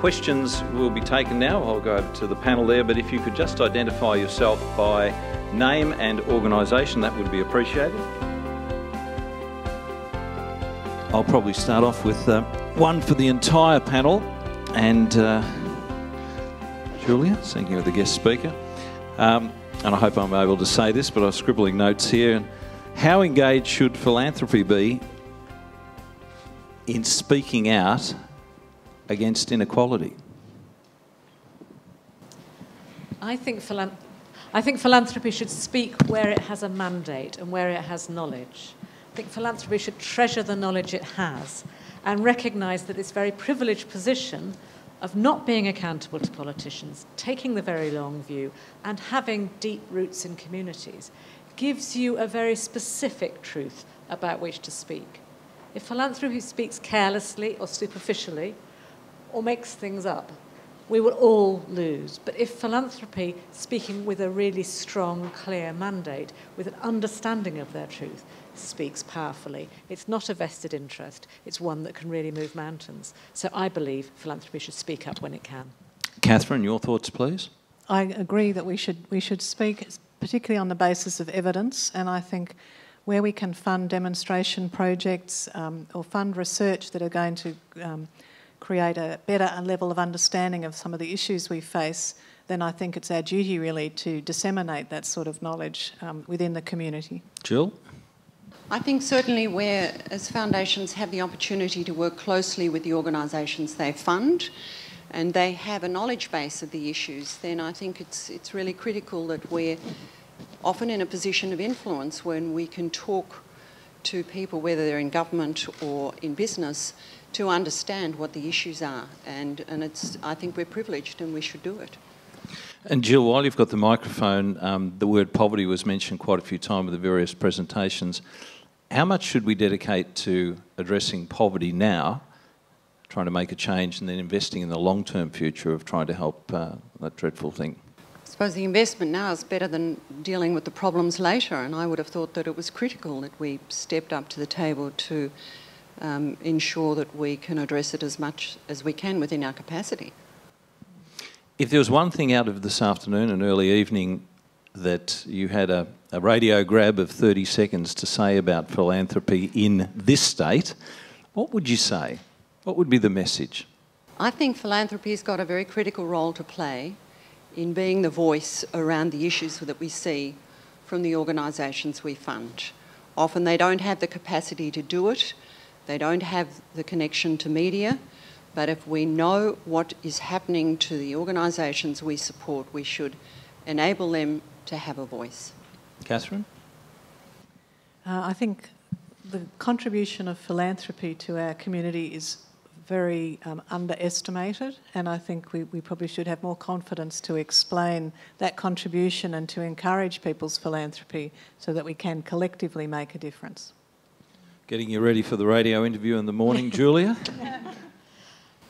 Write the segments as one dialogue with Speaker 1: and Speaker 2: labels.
Speaker 1: Questions will be taken now. I'll go over to the panel there, but if you could just identify yourself by name and organisation, that would be appreciated. I'll probably start off with one for the entire panel, and Julia, thinking of the guest speaker. And I hope I'm able to say this, but I'm scribbling notes here. How engaged should philanthropy be in speaking out against inequality?
Speaker 2: I think philanthropy should speak where it has a mandate and where it has knowledge. I think philanthropy should treasure the knowledge it has and recognise that its very privileged position of not being accountable to politicians, taking the very long view and having deep roots in communities gives you a very specific truth about which to speak. If philanthropy speaks carelessly or superficially or makes things up, we will all lose. But if philanthropy, speaking with a really strong, clear mandate, with an understanding of their truth, speaks powerfully, it's not a vested interest, it's one that can really move mountains. So I believe philanthropy should speak up when it can.
Speaker 1: Catherine, your thoughts, please?
Speaker 3: I agree that we should speak, particularly on the basis of evidence, and I think where we can fund demonstration projects or fund research that are going to create a better level of understanding of some of the issues we face, then I think it's our duty really to disseminate that sort of knowledge within the community.
Speaker 1: Jill?
Speaker 4: I think certainly where, as foundations have the opportunity to work closely with the organisations they fund and they have a knowledge base of the issues, then I think it's really critical that we're often in a position of influence when we can talk to people, whether they're in government or in business, to understand what the issues are. And I think we're privileged and we should do it.
Speaker 1: And Jill, while you've got the microphone, the word poverty was mentioned quite a few times with the various presentations. How much should we dedicate to addressing poverty now, trying to make a change, and then investing in the long-term future of trying to help that dreadful thing?
Speaker 4: I suppose the investment now is better than dealing with the problems later, and I would have thought that it was critical that we stepped up to the table to ensure that we can address it as much as we can within our capacity.
Speaker 1: If there was one thing out of this afternoon and early evening that you had a radio grab of 30 seconds to say about philanthropy in this state, what would you say? What would be the message?
Speaker 4: I think philanthropy's got a very critical role to play in being the voice around the issues that we see from the organisations we fund. Often they don't have the capacity to do it, they don't have the connection to media, but if we know what is happening to the organisations we support, we should enable them to have a voice.
Speaker 1: Catherine?
Speaker 3: I think the contribution of philanthropy to our community is very underestimated, and I think we probably should have more confidence to explain that contribution and to encourage people's philanthropy so that we can collectively make a difference.
Speaker 1: Getting you ready for the radio interview in the morning, Julia?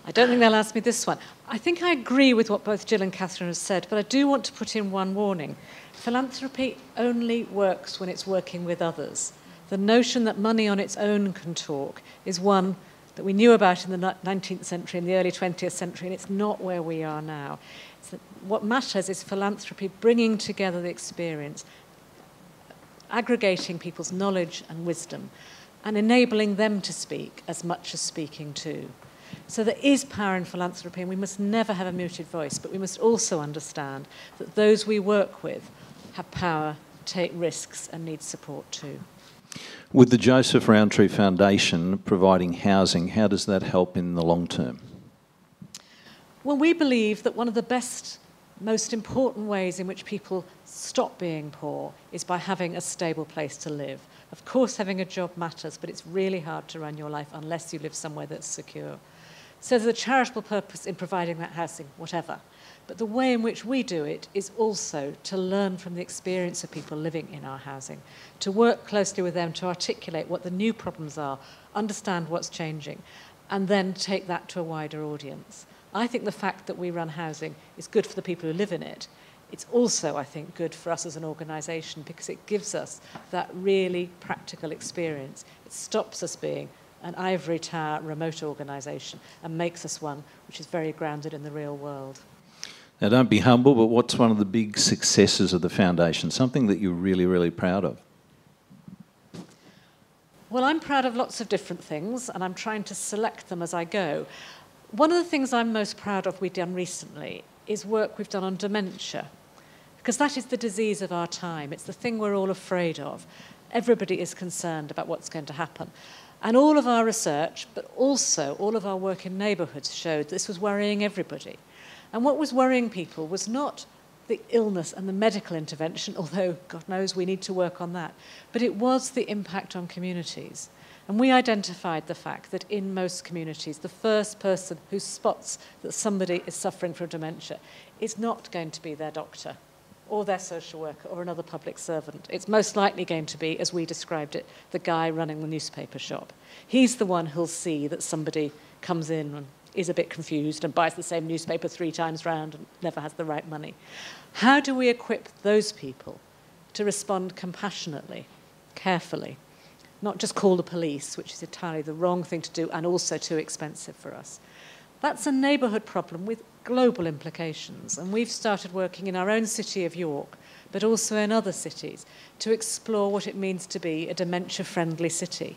Speaker 2: I don't think they'll ask me this one. I think I agree with what both Jill and Catherine have said, but I do want to put in one warning. Philanthropy only works when it's working with others. The notion that money on its own can talk is one that we knew about in the 19th century and the early 20th century, and it's not where we are now. What matters is philanthropy bringing together the experience, aggregating people's knowledge and wisdom, and enabling them to speak as much as speaking to. So there is power in philanthropy, and we must never have a muted voice, but we must also understand that those we work with have power, take risks, and need support too.
Speaker 1: With the Joseph Rowntree Foundation providing housing, how does that help in the long term?
Speaker 2: Well, we believe that one of the best, most important ways in which people stop being poor is by having a stable place to live. Of course, having a job matters, but it's really hard to run your life unless you live somewhere that's secure. So there's a charitable purpose in providing that housing, whatever. But the way in which we do it is also to learn from the experience of people living in our housing, to work closely with them to articulate what the new problems are, understand what's changing, and then take that to a wider audience. I think the fact that we run housing is good for the people who live in it. It's also, I think, good for us as an organisation because it gives us that really practical experience. It stops us being an ivory tower remote organisation and makes us one which is very grounded in the real world.
Speaker 1: Now, don't be humble, but what's one of the big successes of the foundation? Something that you're really, really proud of?
Speaker 2: Well, I'm proud of lots of different things, and I'm trying to select them as I go. One of the things I'm most proud of we've done recently is work we've done on dementia, because that is the disease of our time. It's the thing we're all afraid of. Everybody is concerned about what's going to happen. And all of our research, but also all of our work in neighbourhoods showed this was worrying everybody. And what was worrying people was not the illness and the medical intervention, although God knows we need to work on that, but it was the impact on communities. And we identified the fact that in most communities, the first person who spots that somebody is suffering from dementia is not going to be their doctor or their social worker or another public servant. It's most likely going to be, as we described it, the guy running the newspaper shop. He's the one who'll see that somebody comes in and is a bit confused and buys the same newspaper 3 times round and never has the right money. How do we equip those people to respond compassionately, carefully, not just call the police, which is entirely the wrong thing to do and also too expensive for us? That's a neighbourhood problem with global implications, and we've started working in our own city of York, but also in other cities, to explore what it means to be a dementia-friendly city.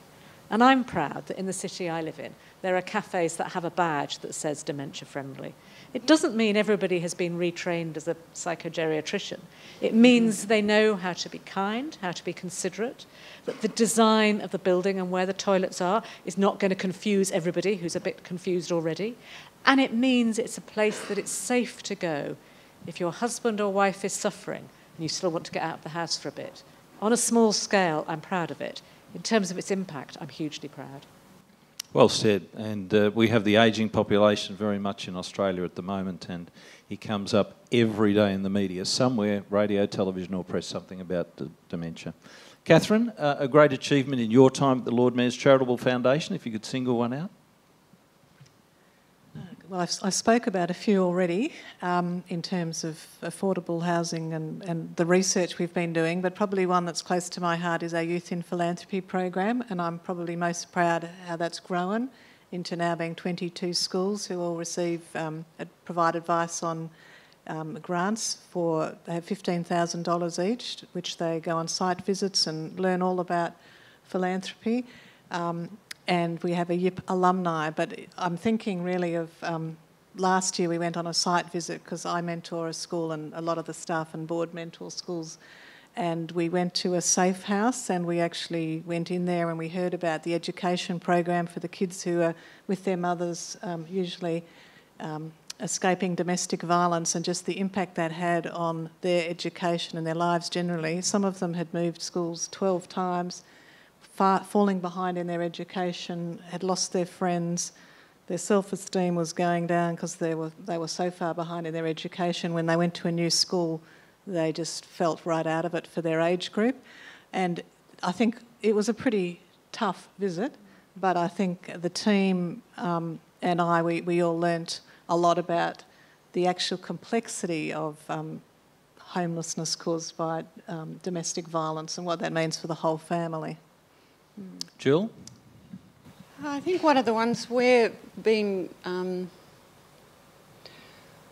Speaker 2: And I'm proud that in the city I live in, there are cafes that have a badge that says dementia-friendly. It doesn't mean everybody has been retrained as a psychogeriatrician. It means they know how to be kind, how to be considerate, that the design of the building and where the toilets are is not going to confuse everybody who's a bit confused already. And it means it's a place that it's safe to go if your husband or wife is suffering and you still want to get out of the house for a bit. On a small scale, I'm proud of it. In terms of its impact, I'm hugely proud.
Speaker 1: Well said. And we have the ageing population very much in Australia at the moment, and he comes up every day in the media, somewhere, radio, television or press, something about dementia. Katherine, a great achievement in your time at the Lord Mayor's Charitable Foundation, if you could single one out.
Speaker 3: Well, I spoke about a few already in terms of affordable housing and the research we've been doing, but probably one that's close to my heart is our Youth in Philanthropy program, and I'm probably most proud how that's grown into now being 22 schools who all receive, provide advice on grants for, they have $15,000 each, which they go on site visits and learn all about philanthropy. And we have a YIP alumni, but I'm thinking really of last year we went on a site visit because I mentor a school and a lot of the staff and board mentor schools, and we went to a safe house and we actually went in there and we heard about the education program for the kids who are with their mothers, usually escaping domestic violence, and just the impact that had on their education and their lives generally. Some of them had moved schools 12 times, falling behind in their education, had lost their friends, their self-esteem was going down because they were so far behind in their education. When they went to a new school, they just felt right out of it for their age group. And I think it was a pretty tough visit, but I think the team and we all learnt a lot about the actual complexity of homelessness caused by domestic violence and what that means for the whole family.
Speaker 1: Jill?
Speaker 4: I think one of the ones we're being, I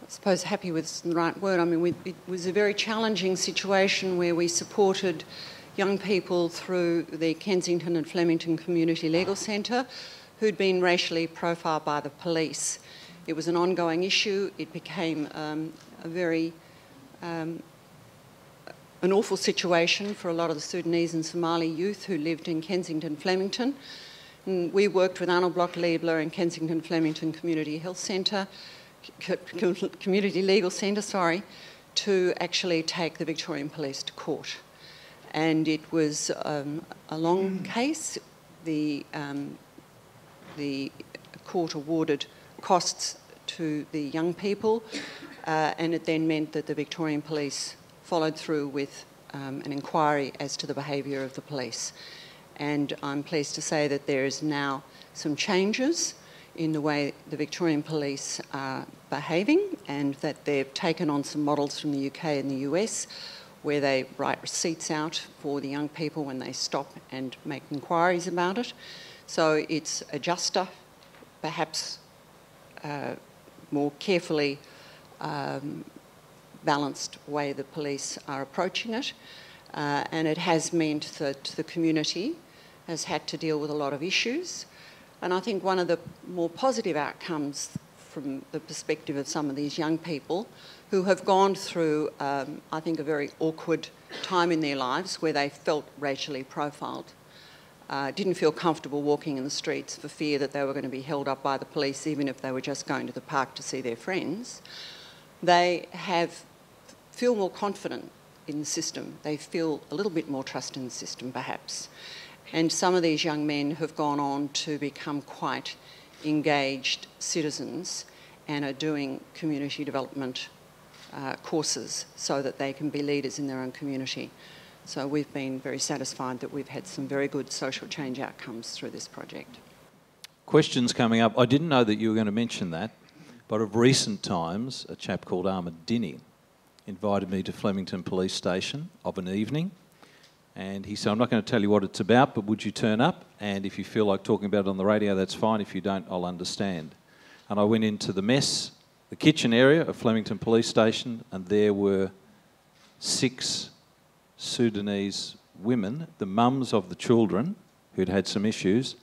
Speaker 4: suppose happy with the right word, I mean, it was a very challenging situation where we supported young people through the Kensington and Flemington Community Legal Centre who'd been racially profiled by the police. It was an ongoing issue. It became a very an awful situation for a lot of the Sudanese and Somali youth who lived in Kensington, Flemington. And we worked with Arnold Block Liebler and Kensington Flemington Community Health Centre, Community Legal Centre, to actually take the Victorian Police to court. And it was a long case. The court awarded costs to the young people, and it then meant that the Victorian Police followed through with an inquiry as to the behaviour of the police. And I'm pleased to say that there is now some changes in the way the Victorian Police are behaving, and that they've taken on some models from the UK and the US where they write receipts out for the young people when they stop and make inquiries about it. So it's a juster, perhaps more carefully balanced way the police are approaching it. And it has meant that the community has had to deal with a lot of issues. And I think one of the more positive outcomes from the perspective of some of these young people who have gone through, I think, a very awkward time in their lives where they felt racially profiled, didn't feel comfortable walking in the streets for fear that they were going to be held up by the police, even if they were just going to the park to see their friends. They feel more confident in the system. They feel a little bit more trust in the system, perhaps. And some of these young men have gone on to become quite engaged citizens and are doing community development courses so that they can be leaders in their own community. So we've been very satisfied that we've had some very good social change outcomes through this project.
Speaker 1: Questions coming up. I didn't know that you were going to mention that, but of recent times, a chap called Ahmed Dinny invited me to Flemington Police Station of an evening, and he said, I'm not going to tell you what it's about, but would you turn up? And if you feel like talking about it on the radio, that's fine. If you don't, I'll understand. And I went into the mess, the kitchen area of Flemington Police Station, and there were 6 Sudanese women, the mums of the children who'd had some issues,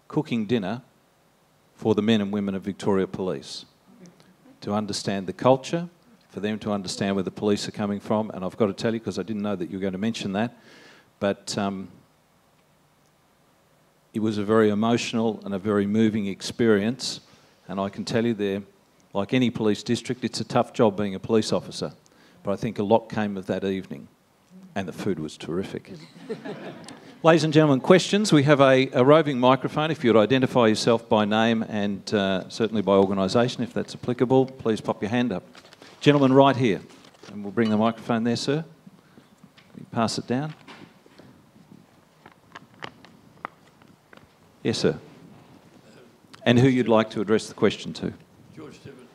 Speaker 1: cooking dinner for the men and women of Victoria Police to understand the culture, for them to understand where the police are coming from. And I've got to tell you, because I didn't know that you were going to mention that, but it was a very emotional and a very moving experience. And I can tell you there, like any police district, it's a tough job being a police officer. But I think a lot came of that evening. And the food was terrific. Ladies and gentlemen, questions. We have a roving microphone. If you'd identify yourself by name and certainly by organisation, if that's applicable, please pop your hand up. Gentleman right here. And we'll bring the microphone there, sir. You pass it down. Yes, sir. And who you'd like to address the question to.
Speaker 5: George Tibbett,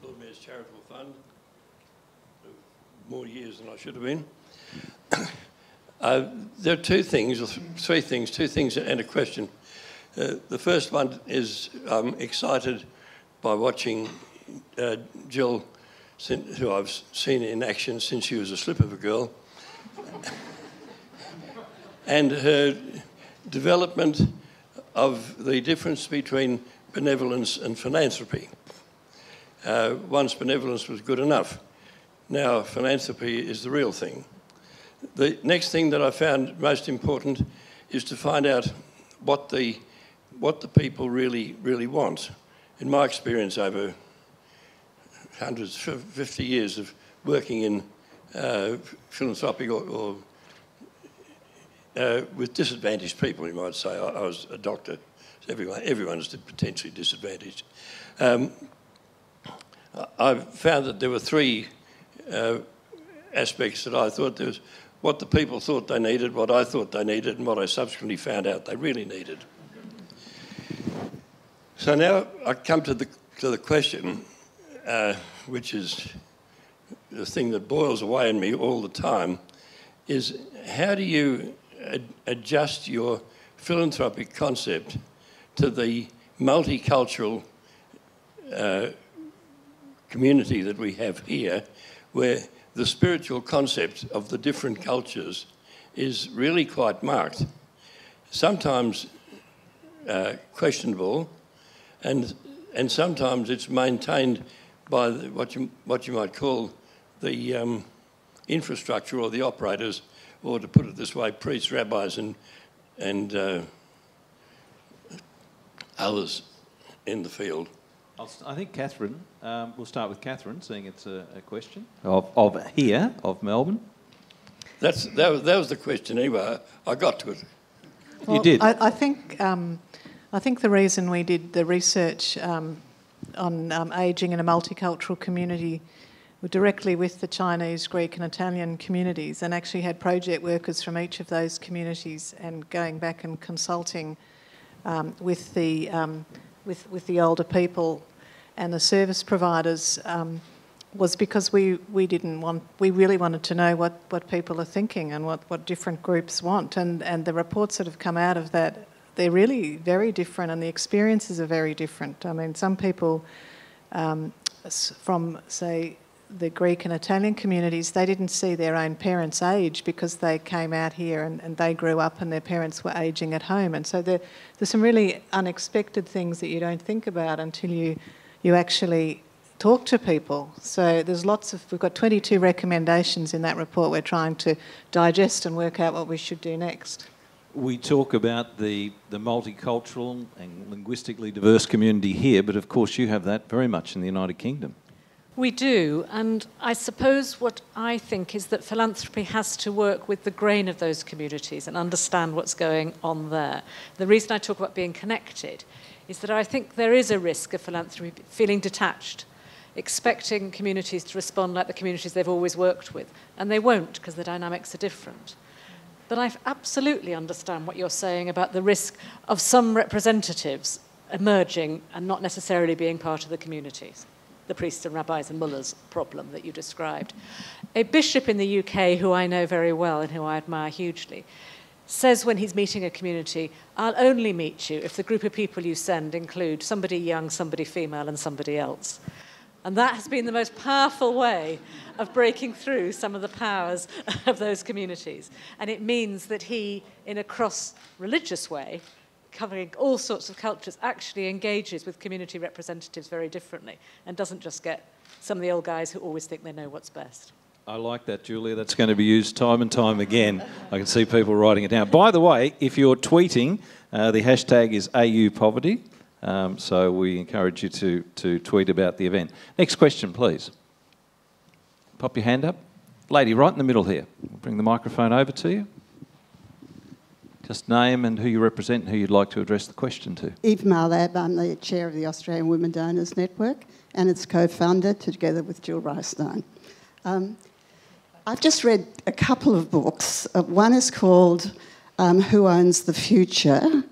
Speaker 5: Lord Mayor's Charitable Fund. More years than I should have been. There are 2 things, or 3 things, 2 things and a question. The first one is I'm excited by watching Jill, who I've seen in action since she was a slip of a girl, and her development of the difference between benevolence and philanthropy. Once benevolence was good enough. Now philanthropy is the real thing. The next thing that I found most important is to find out what the people really want. In my experience over hundreds, 50 years of working in philanthropic or with disadvantaged people, you might say. I was a doctor. So everyone is potentially disadvantaged. I found that there were 3 aspects that I thought there was: what the people thought they needed, what I thought they needed, and what I subsequently found out they really needed. So now I come to the question, which is the thing that boils away in me all the time, is how do you adjust your philanthropic concept to the multicultural community that we have here, where the spiritual concept of the different cultures is really quite marked, sometimes questionable, and sometimes it's maintained by what you might call the infrastructure or the operators, or to put it this way, priests, rabbis, and others in the field.
Speaker 1: I think Katherine, we'll start with Katherine, seeing it's a question of Melbourne.
Speaker 5: That was the question anyway. I got to it.
Speaker 3: Well,
Speaker 1: you did.
Speaker 3: I think the reason we did the research on ageing in a multicultural community were directly with the Chinese, Greek and Italian communities, and actually had project workers from each of those communities and going back and consulting with the older people and the service providers was because we really wanted to know what people are thinking and what different groups want, and the reports that have come out of that they're really very different, and the experiences are very different. I mean, some people from, say, the Greek and Italian communities, they didn't see their own parents age because they came out here and they grew up and their parents were ageing at home. And so there's some really unexpected things that you don't think about until you actually talk to people. So we've got 22 recommendations in that report we're trying to digest and work out what we should do next.
Speaker 1: We talk about the multicultural and linguistically diverse community here, but of course you have that very much in the United Kingdom.
Speaker 2: We do, and I suppose what I think is that philanthropy has to work with the grain of those communities and understand what's going on there. The reason I talk about being connected is that I think there is a risk of philanthropy feeling detached, expecting communities to respond like the communities they've always worked with, and they won't because the dynamics are different. But I absolutely understand what you're saying about the risk of some representatives emerging and not necessarily being part of the communities. The priests and rabbis and mullahs problem that you described. A bishop in the UK, who I know very well and who I admire hugely, says when he's meeting a community, I'll only meet you if the group of people you send include somebody young, somebody female, and somebody else. And that has been the most powerful way of breaking through some of the powers of those communities. And it means that he, in a cross-religious way, covering all sorts of cultures, actually engages with community representatives very differently and doesn't just get some of the old guys who always think they know what's best.
Speaker 1: I like that, Julia. That's going to be used time and time again. I can see people writing it down. By the way, if you're tweeting, the hashtag is AUPoverty, so we encourage you to tweet about the event. Next question, please. Pop your hand up. Lady, right in the middle here. We'll bring the microphone over to you. Just name and who you represent and who you'd like to address the question to.
Speaker 6: Eve Marlab, I'm the chair of the Australian Women Donors Network and its co-founder together with Jill Reichstein. I've just read a couple of books. One is called Who Owns the Future?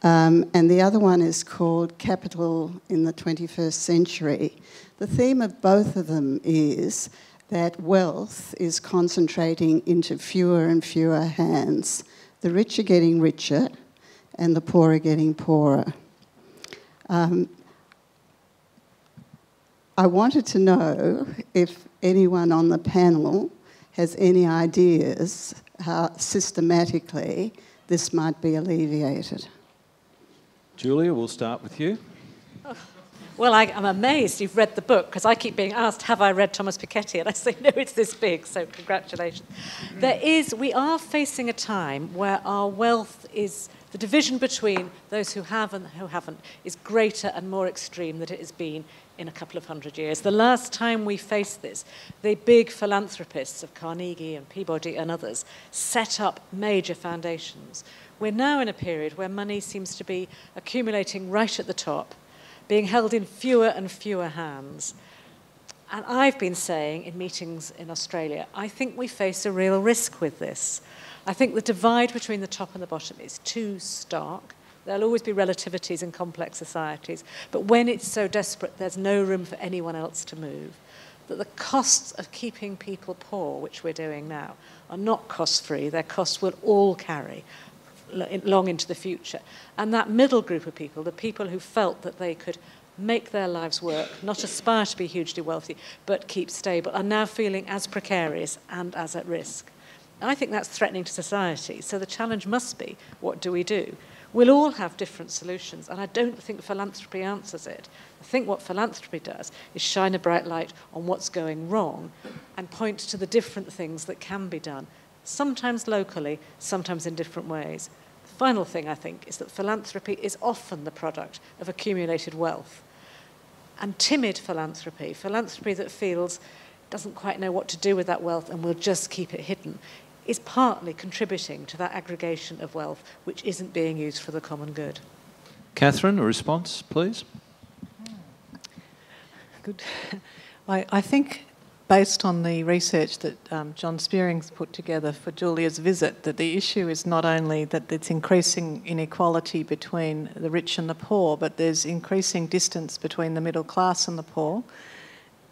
Speaker 6: And the other one is called Capital in the 21st Century. The theme of both of them is that wealth is concentrating into fewer and fewer hands. The rich are getting richer and the poor are getting poorer. I wanted to know if anyone on the panel has any ideas how systematically this might be alleviated.
Speaker 1: Julia, we'll start with you.
Speaker 2: Well, I'm amazed you've read the book, because I keep being asked, have I read Thomas Piketty? And I say, no, it's this big, so congratulations. We are facing a time where our wealth is, the division between those who have and who haven't is greater and more extreme than it has been in a couple of hundred years. The last time we faced this, the big philanthropists of Carnegie and Peabody and others set up major foundations. We're now in a period where money seems to be accumulating right at the top, being held in fewer and fewer hands. And I've been saying in meetings in Australia, I think we face a real risk with this. I think the divide between the top and the bottom is too stark. There'll always be relativities in complex societies, but when it's so desperate, there's no room for anyone else to move. That the costs of keeping people poor, which we're doing now, are not cost-free. Their costs will all carry long into the future. And that middle group of people, the people who felt that they could make their lives work, not aspire to be hugely wealthy, but keep stable, are now feeling as precarious and as at risk. I think that's threatening to society. So the challenge must be, what do we do? We'll all have different solutions, and I don't think philanthropy answers it. I think what philanthropy does is shine a bright light on what's going wrong and point to the different things that can be done, sometimes locally, sometimes in different ways. The final thing, I think, is that philanthropy is often the product of accumulated wealth. And timid philanthropy, philanthropy that feels doesn't quite know what to do with that wealth and will just keep it hidden, is partly contributing to that aggregation of wealth which isn't being used for the common good.
Speaker 1: Catherine, a response, please.
Speaker 3: Good. I think, based on the research that John Spearing's put together for Julia's visit, that the issue is not only that it's increasing inequality between the rich and the poor, but there's increasing distance between the middle class and the poor.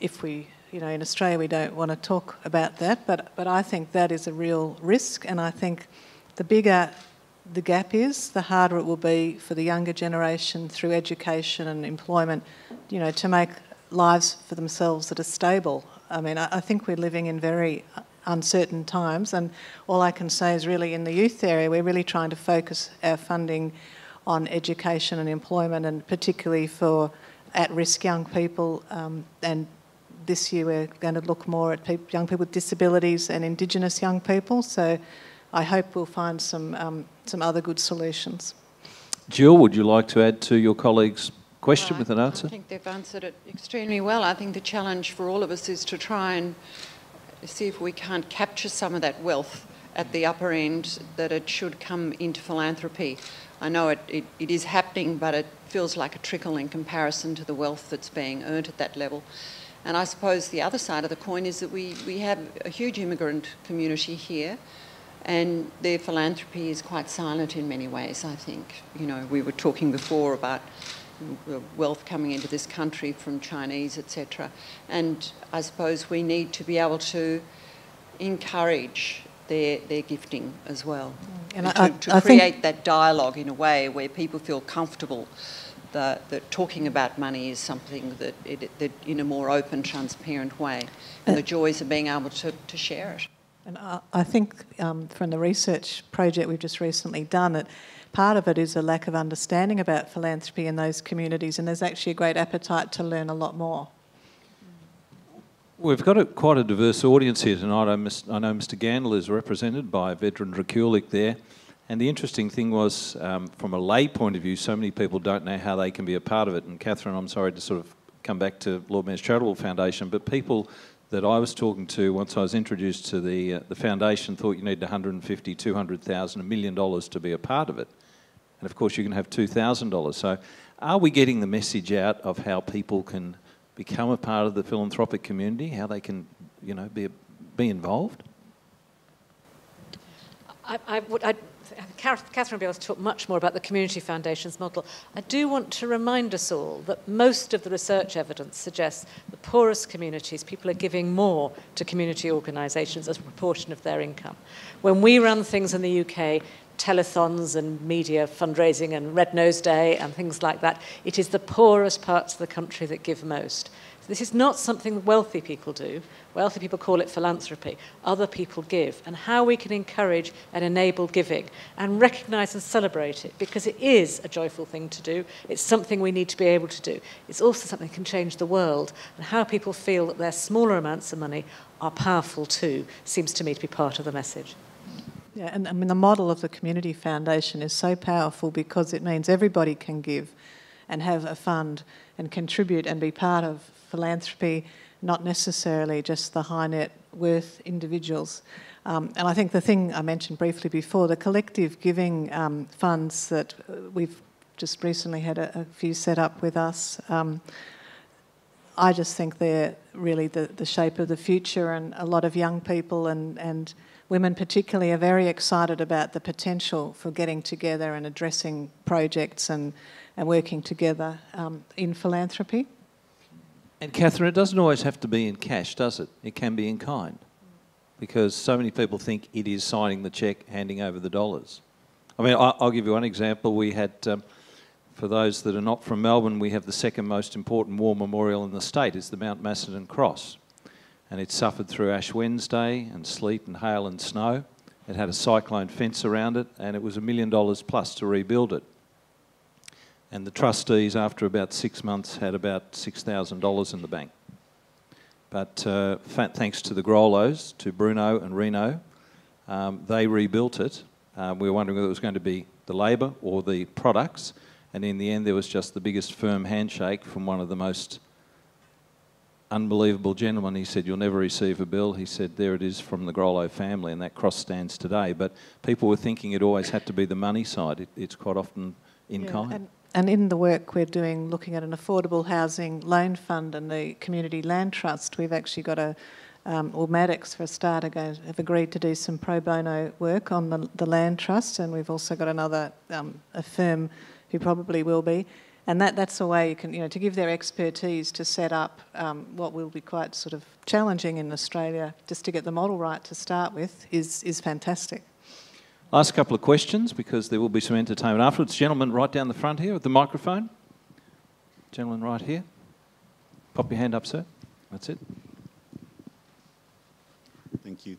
Speaker 3: If we, in Australia we don't want to talk about that, but I think that is a real risk, and I think the bigger the gap is, the harder it will be for the younger generation through education and employment, you know, to make lives for themselves that are stable. I mean, I think we're living in very uncertain times, and all I can say is really in the youth area, we're really trying to focus our funding on education and employment, and particularly for at-risk young people. And this year we're going to look more at young people with disabilities and Indigenous young people. So I hope we'll find some other good solutions.
Speaker 1: Jill, would you like to add to your colleague's question with an answer?
Speaker 4: I think they've answered it extremely well. I think the challenge for all of us is to try and see if we can't capture some of that wealth at the upper end, that it should come into philanthropy. I know it is happening, but it feels like a trickle in comparison to the wealth that's being earned at that level. And I suppose the other side of the coin is that we have a huge immigrant community here, and their philanthropy is quite silent in many ways, I think. You know, we were talking before about wealth coming into this country from Chinese, etc. And I suppose we need to be able to encourage their gifting as well. And to create that dialogue in a way where people feel comfortable that talking about money is something that in a more open, transparent way, and the joys of being able to share it.
Speaker 3: And I think from the research project we've just recently done, that part of it is a lack of understanding about philanthropy in those communities, and there's actually a great appetite to learn a lot more.
Speaker 1: We've got quite a diverse audience here tonight. I know Mr. Gandel is represented by Vedran Drakulik there. And the interesting thing was, from a lay point of view, so many people don't know how they can be a part of it. And Katherine, I'm sorry to sort of come back to Lord Mayor's Charitable Foundation, but people that I was talking to once I was introduced to the foundation thought you need $150,000, $200,000, $1 million to be a part of it. And of course you can have $2,000. So are we getting the message out of how people can become a part of the philanthropic community, how they can, you know, be involved?
Speaker 2: Katherine will be able to talk much more about the community foundations model. I do want to remind us all that most of the research evidence suggests the poorest communities, people are giving more to community organisations as a proportion of their income. When we run things in the UK, telethons and media fundraising and Red Nose Day and things like that, it is the poorest parts of the country that give most. So this is not something wealthy people do. Wealthy people call it philanthropy. Other people give. And how we can encourage and enable giving and recognise and celebrate it, because it is a joyful thing to do. It's something we need to be able to do. It's also something that can change the world. And how people feel that their smaller amounts of money are powerful too seems to me to be part of the message.
Speaker 3: Yeah, and I mean the model of the community foundation is so powerful because it means everybody can give and have a fund and contribute and be part of philanthropy, not necessarily just the high net worth individuals. And I think the thing I mentioned briefly before, the collective giving funds that we've just recently had a few set up with us, I just think they're really the shape of the future, and a lot of young people and women particularly are very excited about the potential for getting together and addressing projects and working together in philanthropy.
Speaker 1: And Katherine, it doesn't always have to be in cash, does it? It can be in kind, because so many people think it is signing the cheque, handing over the dollars. I mean, I'll give you one example. We had, for those that are not from Melbourne, we have the second most important war memorial in the state. It's the Mount Macedon Cross. And it suffered through Ash Wednesday and sleet and hail and snow. It had a cyclone fence around it, and it was $1 million plus to rebuild it. And the trustees, after about 6 months, had about $6,000 in the bank. But thanks to the Grollos, to Bruno and Reno, they rebuilt it. We were wondering whether it was going to be the labour or the products, and in the end there was just the biggest firm handshake from one of the most unbelievable gentlemen. He said, "You'll never receive a bill." He said, "There it is from the Grollo family," and that cross stands today. But people were thinking it always had to be the money side. It's quite often in kind.
Speaker 3: And in the work we're doing, looking at an affordable housing loan fund and the Community Land Trust, we've actually got or Maddox for a start, have agreed to do some pro bono work on the Land Trust, and we've also got another a firm who probably will be. And that's a way you can, to give their expertise to set up what will be quite sort of challenging in Australia, just to get the model right to start with, is fantastic.
Speaker 1: I'll ask a couple of questions because there will be some entertainment afterwards. Gentleman right down the front here with the microphone. Gentleman right here. Pop your hand up, sir. That's it.
Speaker 7: Thank you.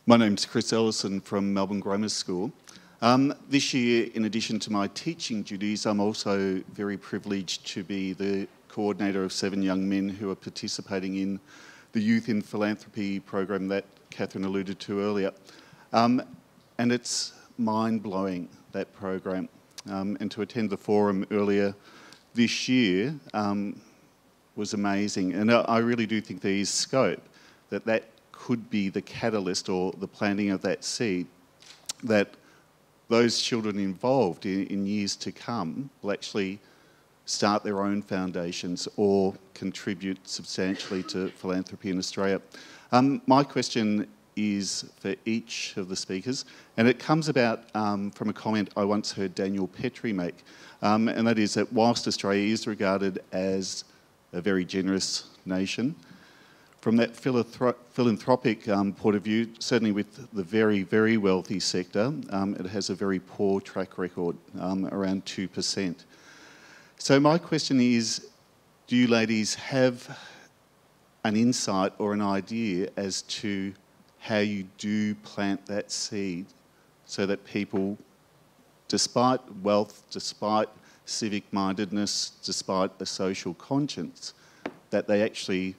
Speaker 7: My name's Chris Ellison from Melbourne Grammar School. This year, in addition to my teaching duties, I'm also very privileged to be the coordinator of 7 young men who are participating in the Youth in Philanthropy program that Katherine alluded to earlier. And it's mind-blowing, that program. And to attend the forum earlier this year was amazing. And I really do think there is scope that could be the catalyst or the planting of that seed, that those children involved in years to come will actually start their own foundations or contribute substantially to philanthropy in Australia. My question is for each of the speakers, and it comes about from a comment I once heard Daniel Petrie make, and that is that whilst Australia is regarded as a very generous nation, from that philanthropic point of view, certainly with the very, very wealthy sector, it has a very poor track record, around 2%. So my question is, do you ladies have an insight or an idea as to how you do plant that seed so that people, despite wealth, despite civic-mindedness, despite a social conscience, that they actually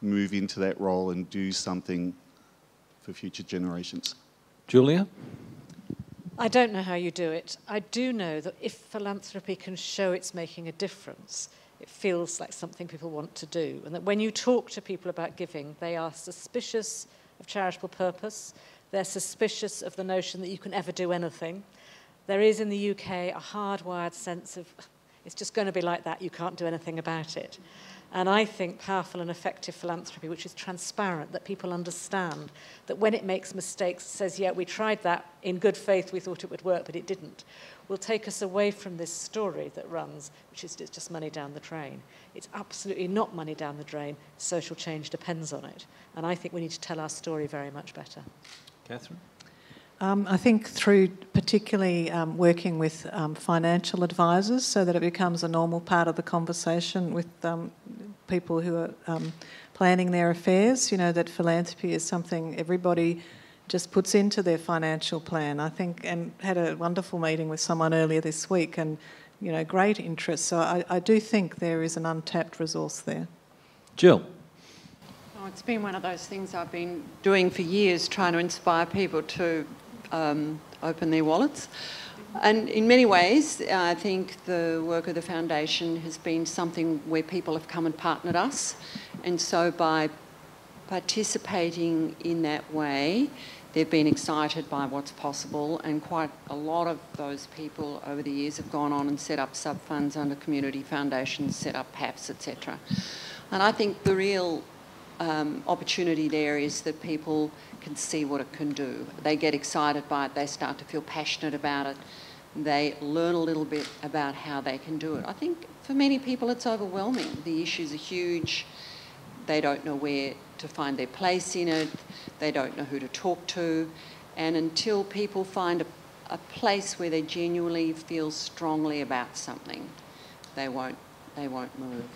Speaker 7: move into that role and do something for future generations?
Speaker 1: Julia?
Speaker 2: I don't know how you do it. I do know that if philanthropy can show it's making a difference, it feels like something people want to do. And that when you talk to people about giving, they are suspicious of charitable purpose. They're suspicious of the notion that you can ever do anything. There is in the UK a hardwired sense of, it's just going to be like that, you can't do anything about it. And I think powerful and effective philanthropy, which is transparent, that people understand, that when it makes mistakes, says, yeah, we tried that in good faith, we thought it would work, but it didn't, will take us away from this story that runs, which is it's just money down the drain. It's absolutely not money down the drain. Social change depends on it. And I think we need to tell our story very much better.
Speaker 1: Katherine?
Speaker 3: I think through particularly working with financial advisors so that it becomes a normal part of the conversation with people who are planning their affairs, you know, that philanthropy is something everybody just puts into their financial plan. I think, and had a wonderful meeting with someone earlier this week and, you know, great interest. So I do think there is an untapped resource there.
Speaker 1: Jill?
Speaker 4: Oh, it's been one of those things I've been doing for years, trying to inspire people to open their wallets. And in many ways, I think the work of the foundation has been something where people have come and partnered us. And so by participating in that way, they've been excited by what's possible, and quite a lot of those people over the years have gone on and set up sub-funds under community foundations, set up PAPs, etc. And I think the real opportunity there is that people can see what it can do. They get excited by it, they start to feel passionate about it, they learn a little bit about how they can do it. I think for many people it's overwhelming. The issues are huge, they don't know where to find their place in it, they don't know who to talk to, and until people find a place where they genuinely feel strongly about something, they won't move.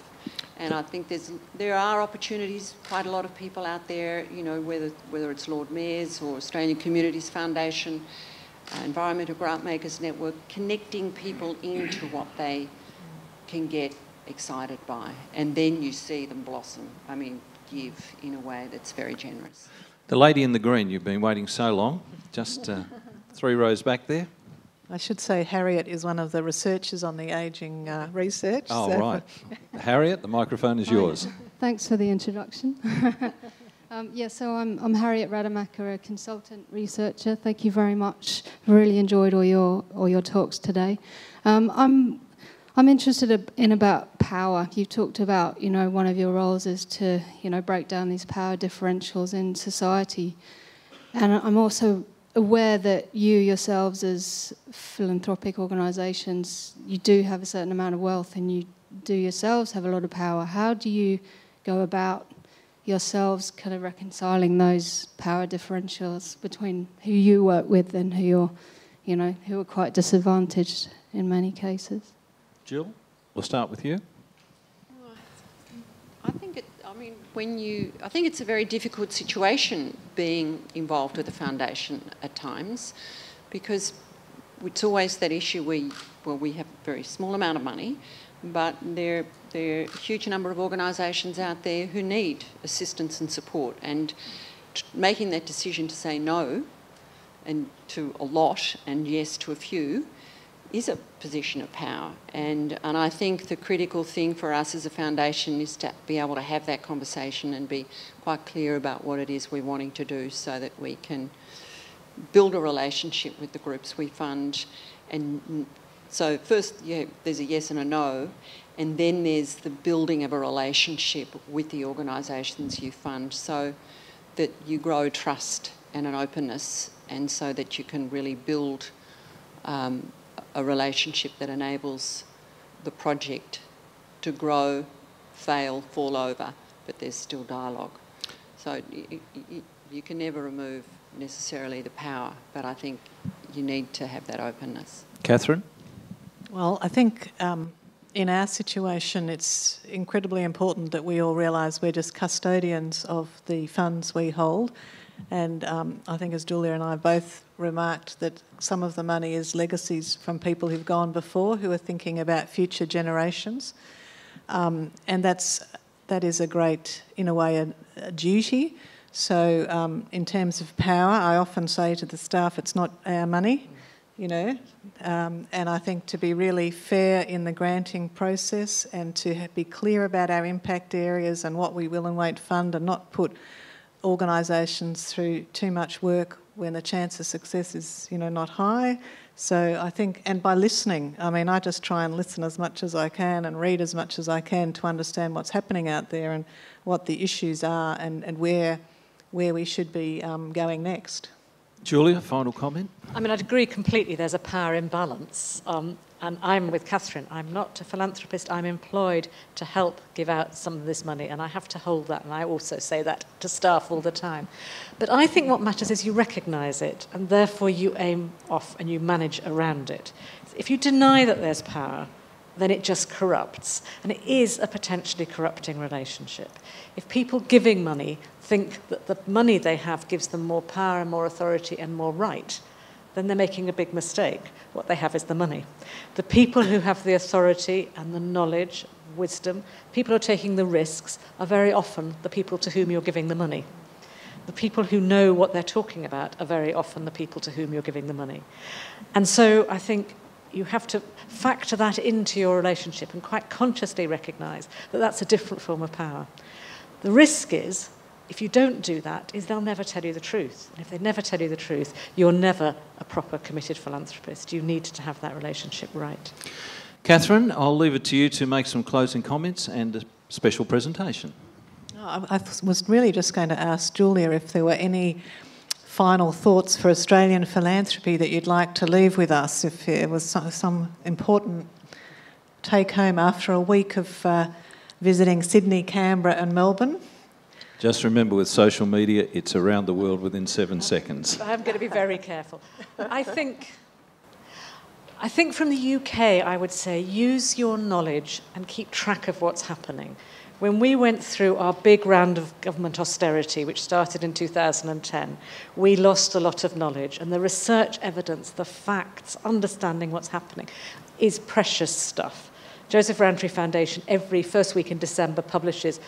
Speaker 4: And I think there are opportunities, quite a lot of people out there, you know, whether it's Lord Mayor's or Australian Communities Foundation, Environmental Grant Makers Network, connecting people into what they can get excited by. And then you see them blossom, give in a way that's very generous.
Speaker 1: The lady in the green, you've been waiting so long, just 3 rows back there.
Speaker 3: I should say Harriet is one of the researchers on the ageing research.
Speaker 1: Oh,
Speaker 3: so
Speaker 1: right. Harriet, the microphone is yours.
Speaker 8: Thanks for the introduction. So I'm Harrietrademaker, a consultant researcher. Thank you very much. Really enjoyed all your talks today. I'm interested in about power. You talked about, you know, one of your roles is to, you know, break down these power differentials in society. And I'm also aware that you yourselves as philanthropic organisations, you do have a certain amount of wealth and you do yourselves have a lot of power. How do you go about yourselves kind of reconciling those power differentials between who you work with and who who are quite disadvantaged in many cases.
Speaker 1: Jill, we'll start with you.
Speaker 4: I think it's a very difficult situation being involved with a foundation at times, because it's always that issue we have a very small amount of money, but there are a huge number of organisations out there who need assistance and support, and making that decision to say no and to a lot and yes to a few is a position of power. And I think the critical thing for us as a foundation is to be able to have that conversation and be quite clear about what it is we're wanting to do, so that we can build a relationship with the groups we fund. And so first, there's a yes and a no, and then there's the building of a relationship with the organisations you fund, so that you grow trust and an openness, and so that you can really build a relationship that enables the project to grow, fail, fall over, but there's still dialogue. So you can never remove necessarily the power, but I think you need to have that openness.
Speaker 1: Katherine?
Speaker 3: Well, I think in our situation it's incredibly important that we all realise we're just custodians of the funds we hold. And I think, as Julia and I both remarked, that some of the money is legacies from people who've gone before, who are thinking about future generations. And that is a great, in a way, a duty. So in terms of power, I often say to the staff, it's not our money, and I think to be really fair in the granting process and to be clear about our impact areas and what we will and won't fund, and not put organisations through too much work when the chance of success is, not high. So I think, and by listening, I just try and listen as much as I can and read as much as I can to understand what's happening out there and what the issues are, and where we should be going next.
Speaker 1: Julia, final comment?
Speaker 2: I'd agree completely there's a power imbalance. And I'm with Katherine. I'm not a philanthropist. I'm employed to help give out some of this money, and I have to hold that, and I also say that to staff all the time. But I think what matters is you recognise it, and therefore you aim off and you manage around it. If you deny that there's power, then it just corrupts, and it is a potentially corrupting relationship. If people giving money think that the money they have gives them more power and more authority and more right, then they're making a big mistake. What they have is the money. The people who have the authority and the knowledge, wisdom, people who are taking the risks, are very often the people to whom you're giving the money. The people who know what they're talking about are very often the people to whom you're giving the money. And so I think you have to factor that into your relationship and quite consciously recognise that that's a different form of power. The risk is, if you don't do that, is they'll never tell you the truth. And if they never tell you the truth, you're never a proper committed philanthropist. You need to have that relationship right.
Speaker 1: Katherine, I'll leave it to you to make some closing comments and a special presentation.
Speaker 3: I was really just going to ask Julia if there were any final thoughts for Australian philanthropy that you'd like to leave with us, if there was some important take-home after a week of visiting Sydney, Canberra and Melbourne.
Speaker 1: Just remember, with social media, it's around the world within 7 seconds.
Speaker 2: I'm going to be very careful. I think from the UK, I would say, use your knowledge and keep track of what's happening. When we went through our big round of government austerity, which started in 2010, we lost a lot of knowledge, and the research evidence, the facts, understanding what's happening is precious stuff. Joseph Rowntree Foundation every first week in December publishes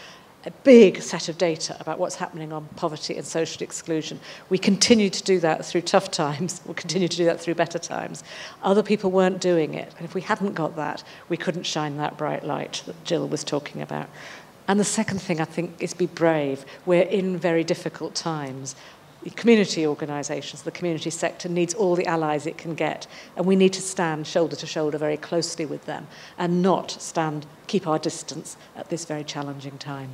Speaker 2: a big set of data about what's happening on poverty and social exclusion. We continue to do that through tough times. We'll continue to do that through better times. Other people weren't doing it. And if we hadn't got that, we couldn't shine that bright light that Jill was talking about. And the second thing, I think, is be brave. We're in very difficult times. The community organisations, the community sector needs all the allies it can get, and we need to stand shoulder to shoulder very closely with them and not keep our distance at this very challenging time.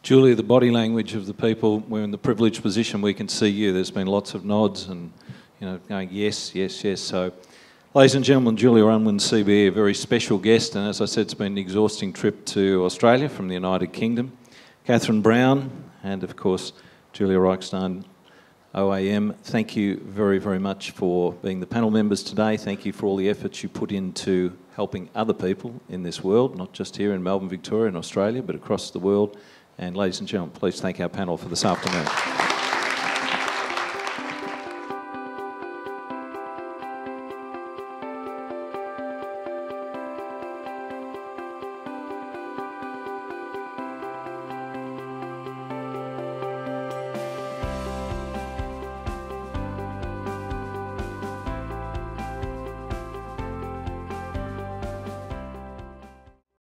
Speaker 1: Julia, the body language of the people, we're in the privileged position, we can see you. There's been lots of nods and, going yes, yes, yes. So, ladies and gentlemen, Julia Unwin, CBE, a very special guest, and as I said, it's been an exhausting trip to Australia from the United Kingdom. Katherine Brown, and of course Julia Reichstein, OAM, thank you very, very much for being the panel members today. Thank you for all the efforts you put into helping other people in this world, not just here in Melbourne, Victoria and Australia, but across the world. And ladies and gentlemen, please thank our panel for this afternoon.